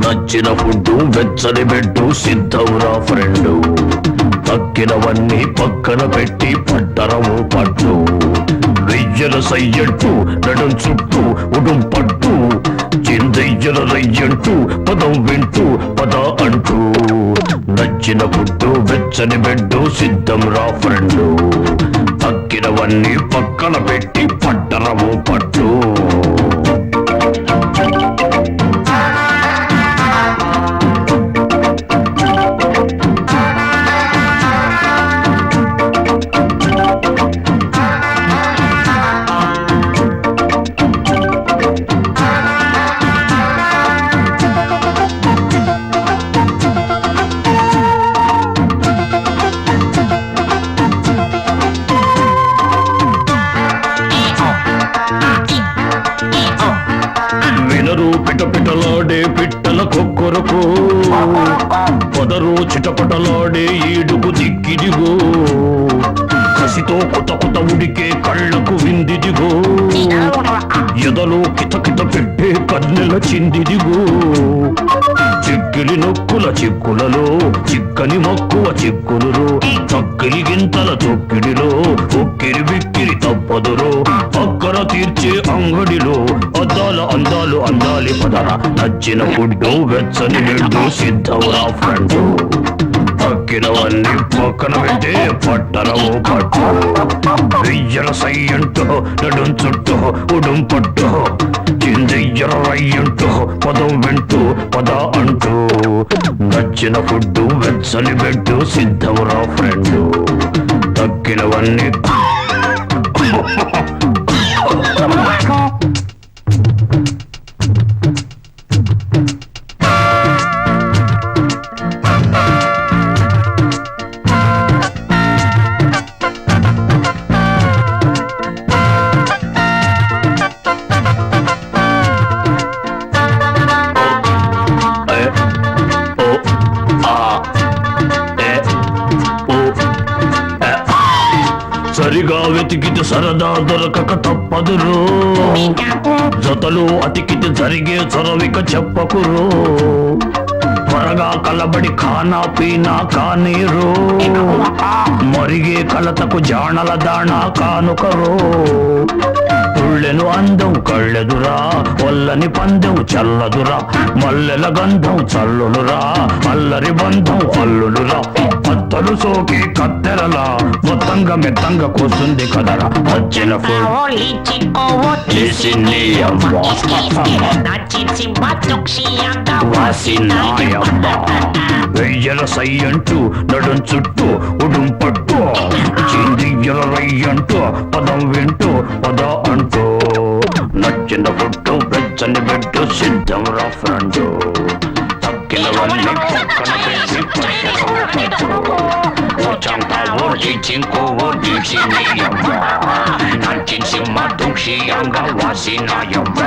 నచ్చిన ఫుడ్డు వెచ్చని bed సిద్ధంరా friend తక్కినవన్నీ పక్కన పెట్టి పట్టరము పట్టు వెయ్యల సయ్యంటూ నడుం చుట్టూ ఉడుం పట్టు చిందయ్యల రయ్యంటూ పదం వింటూ పద అంటూ నచ్చిన ఫుడ్డు వెచ్చని బెడ్డు సిద్ధంరా ఫ్రెండు తక్కినవన్నీ పక్కన పెట్టి పట్టరము పట్టు పిటపిటలాడే పిట్టల కొక్కొరకు పొదరు చిటపటలాడే ఈడుకు దిక్కిదిగో కసితో కొత్త కొత్త ఉడికే కళ్ళకు విందిదిగో ఎదలో కితకిత పెట్టే కన్నెల చిందిదిగో చిక్కిలి నొక్కుల చిక్కులలో చిక్కని మక్కువ చిక్కులురో చక్కిలి గింతల తొక్కిడిలో ఒక్కిరి బిక్కిరి తప్పదురో పక్కన తీర్చే అంగడిలో అద్దాల అందాలు అందాలి పదర నచ్చిన ఫుడ్డు వెచ్చని బెడ్డు సిద్ధంరా ఫ్రెండు తక్కినవన్నీ పక్కన పెట్టే పట్టరవో పట్టు వెయ్యల సయ్యంటూ నడుం చుట్టూ ఉడుం పట్టు చిందయ్యల రయ్యంటూ పదం వింటూ పద అంటూ నచ్చిన ఫుడ్డు వెచ్చని బెడ్డు సిద్ధంరా ఫ్రెండు తక్కినవన్నీ సరిగా వెతికితే సరదా దొరకక తప్పదురో జతలు అతికితే జరిగే చొరవిక చెప్పకురో త్వరగా కలబడి ఖానా పీనా కానీరో మరిగే కలతకు జాణల దాణా కానుకరో తుళ్ళెను అందం కళ్ళెదురా ఒల్లని పందెం చల్లదురా మల్లెల గంధం చల్లులురా అల్లరి బంధం అల్లులురా పత్తలు సోకి కత్తెరలా మొత్తంగా మెత్తంగా కూర్చుంది కదరా వచ్చిన వెయ్యల సయ్యంటూ నడుం చుట్టూ ఉడుం పట్టు చిందియ్యల రయ్యంటూ పదం వింటూ పద అంటూ నచ్చిన ఫుడ్డు వెచ్చని బెడ్డు సిద్ధంరా ఫ్రెండు తక్కినవన్నీ పక్కన పెట్టి చంపా ఓడి చింకు ఓడి చిన్నయ్యమ్మ నచ్చించి మా దుక్షి అంగ వాసినాయమ్మ